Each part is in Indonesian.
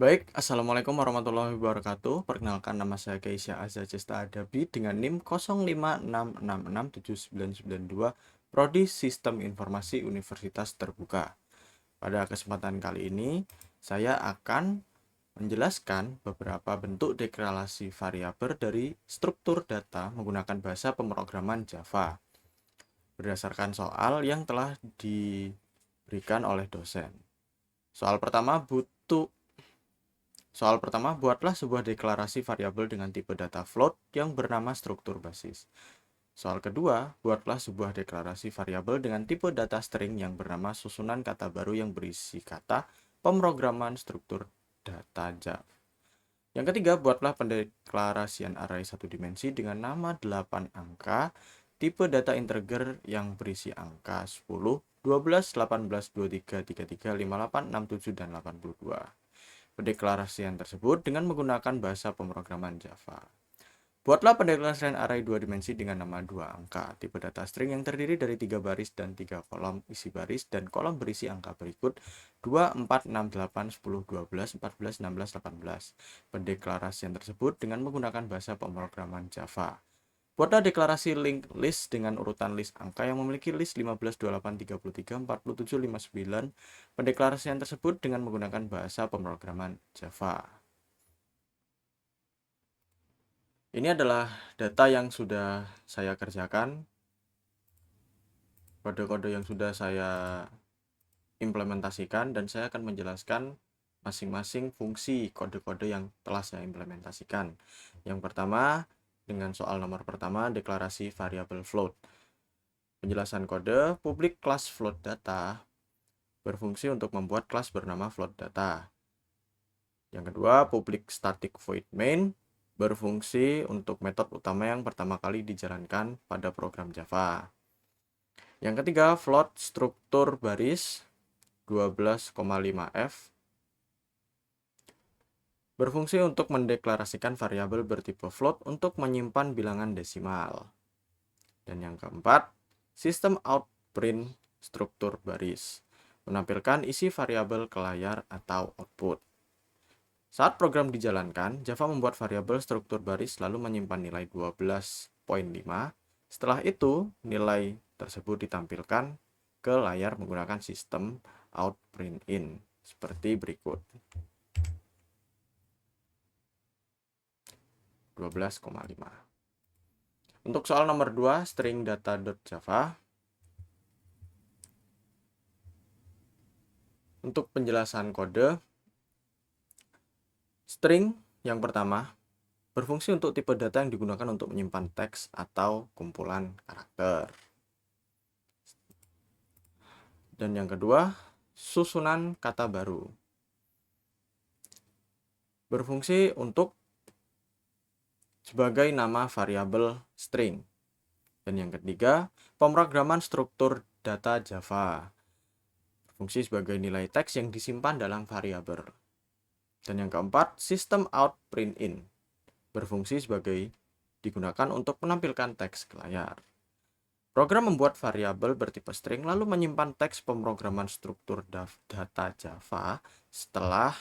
Baik, Assalamualaikum warahmatullahi wabarakatuh. Perkenalkan, nama saya Keisha Azza Cesta Adabi dengan NIM 0566679992, Prodi Sistem Informasi Universitas Terbuka. Pada kesempatan kali ini, saya akan menjelaskan beberapa bentuk deklarasi variabel dari struktur data menggunakan bahasa pemrograman Java berdasarkan soal yang telah diberikan oleh dosen. Soal pertama, buatlah sebuah deklarasi variabel dengan tipe data float yang bernama struktur basis. Soal kedua, buatlah sebuah deklarasi variabel dengan tipe data string yang bernama susunan kata baru yang berisi kata pemrograman struktur data Java. Yang ketiga, buatlah pendeklarasian array satu dimensi dengan nama 8 angka, tipe data integer yang berisi angka 10, 12, 18, 23, 33, 58, 67, dan 82. Pendeklarasian tersebut dengan menggunakan bahasa pemrograman Java. Buatlah pendeklarasian array dua dimensi dengan nama dua angka, tipe data string yang terdiri dari 3 baris dan 3 kolom isi baris dan kolom berisi angka berikut 2, 4, 6, 8, 10, 12, 14, 16, 18. Pendeklarasian tersebut dengan menggunakan bahasa pemrograman Java. Buatlah deklarasi link list dengan urutan list angka yang memiliki list 15, 28, 33, 47, 59. Pendeklarasian tersebut dengan menggunakan bahasa pemrograman Java. Ini adalah data yang sudah saya kerjakan, kode-kode yang sudah saya implementasikan, dan saya akan menjelaskan masing-masing fungsi kode-kode yang telah saya implementasikan. Yang pertama, dengan soal nomor pertama, deklarasi variabel float. Penjelasan kode, public class float data berfungsi untuk membuat kelas bernama float data. Yang kedua, public static void main berfungsi untuk metode utama yang pertama kali dijalankan pada program Java. Yang ketiga, float struktur baris 12,5F berfungsi untuk mendeklarasikan variabel bertipe float untuk menyimpan bilangan desimal. Dan yang keempat, sistem out print struktur baris menampilkan isi variabel ke layar atau output. Saat program dijalankan, Java membuat variabel struktur baris lalu menyimpan nilai 12.5. Setelah itu, nilai tersebut ditampilkan ke layar menggunakan sistem out print in seperti berikut. 12,5. Untuk soal nomor 2, string data.java. Untuk penjelasan kode, string yang pertama berfungsi untuk tipe data yang digunakan untuk menyimpan teks atau kumpulan karakter. Dan yang kedua, susunan kata baru berfungsi untuk sebagai nama variabel string. Dan yang ketiga, pemrograman struktur data Java berfungsi sebagai nilai teks yang disimpan dalam variabel. Dan yang keempat, sistem out print in berfungsi sebagai digunakan untuk menampilkan teks ke layar. Program membuat variabel bertipe string lalu menyimpan teks pemrograman struktur data Java. Setelah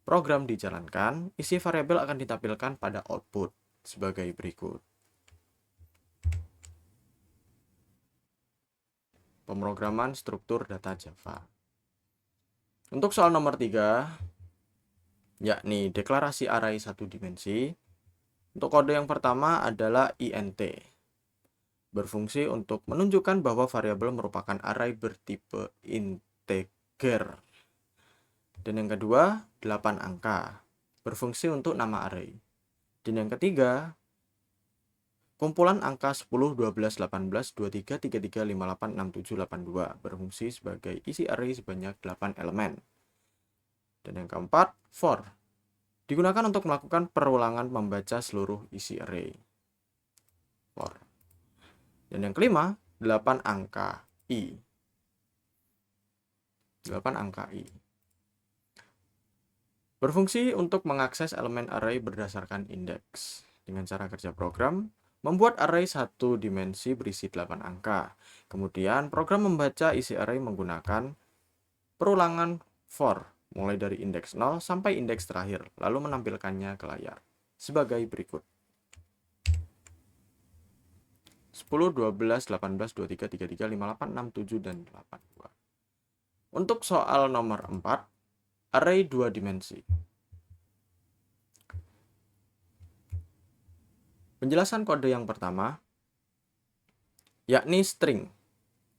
program dijalankan, isi variabel akan ditampilkan pada output sebagai berikut. Pemrograman struktur data Java. Untuk soal nomor 3, yakni deklarasi array satu dimensi. Untuk kode yang pertama adalah int. Berfungsi untuk menunjukkan bahwa variabel merupakan array bertipe integer. Dan yang kedua, 8 angka. Berfungsi untuk nama array. Dan yang ketiga, kumpulan angka 10, 12, 18, 23, 33, 58, 67, 82 berfungsi sebagai isi array sebanyak 8 elemen. Dan yang keempat, for. Digunakan untuk melakukan perulangan membaca seluruh isi array. For. Dan yang kelima, 8 angka i. 8 angka i. Berfungsi untuk mengakses elemen array berdasarkan indeks. Dengan cara kerja program, membuat array satu dimensi berisi 8 angka. Kemudian program membaca isi array menggunakan perulangan for mulai dari indeks 0 sampai indeks terakhir, lalu menampilkannya ke layar sebagai berikut. 10, 12, 18, 23, 33, 58, 6, 7, dan 82. Untuk soal nomor 4, array 2 dimensi. Penjelasan kode yang pertama, yakni string,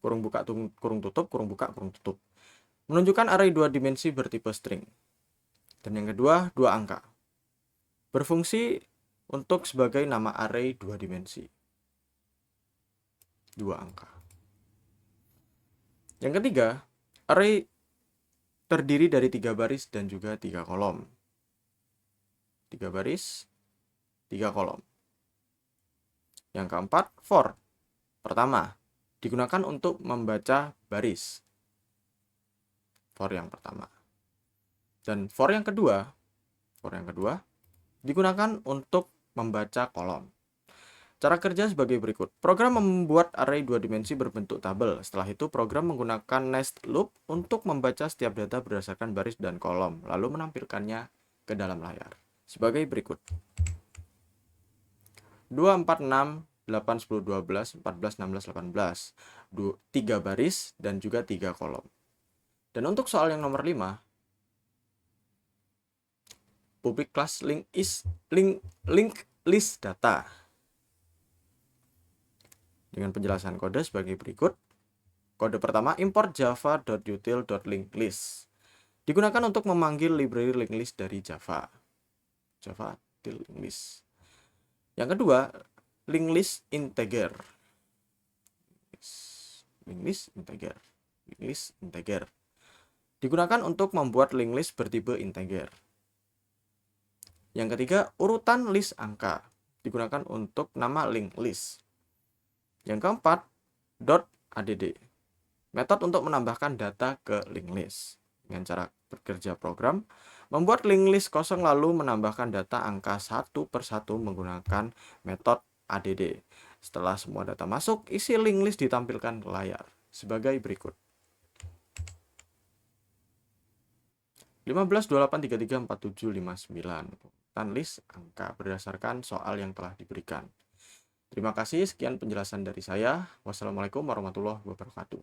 kurung buka, kurung tutup, kurung buka, kurung tutup, menunjukkan array 2 dimensi bertipe string. Dan yang kedua, 2 angka. Berfungsi untuk sebagai nama array 2 dimensi. 2 angka. Yang ketiga, array terdiri dari 3 baris dan juga 3 kolom. 3 baris, 3 kolom. Yang keempat, for. Pertama, digunakan untuk membaca baris. For yang pertama. Dan for yang kedua digunakan untuk membaca kolom. Cara kerja sebagai berikut. Program membuat array 2 dimensi berbentuk tabel. Setelah itu, program menggunakan nest loop untuk membaca setiap data berdasarkan baris dan kolom, lalu menampilkannya ke dalam layar. Sebagai berikut. 2, 4, 6, 8, 10, 12, 14, 16, 18. 3 baris dan juga 3 kolom. Dan untuk soal yang nomor 5, public class link list data. Dengan penjelasan kode sebagai berikut. Kode pertama, import java.util.linklist. Digunakan untuk memanggil library linklist dari Java. Java util linklist. Yang kedua, linklist integer. Linklist integer. Digunakan untuk membuat linklist bertipe integer. Yang ketiga, urutan list angka. Digunakan untuk nama linklist. Yang keempat, .add. Metode untuk menambahkan data ke linklist. Dengan cara bekerja program, membuat linklist kosong lalu menambahkan data angka satu per satu menggunakan metode add. Setelah semua data masuk, isi linklist ditampilkan ke layar sebagai berikut. 15, 28, 33, 47, 59. Urutan list angka berdasarkan soal yang telah diberikan. Terima kasih, sekian penjelasan dari saya. Wassalamualaikum warahmatullahi wabarakatuh.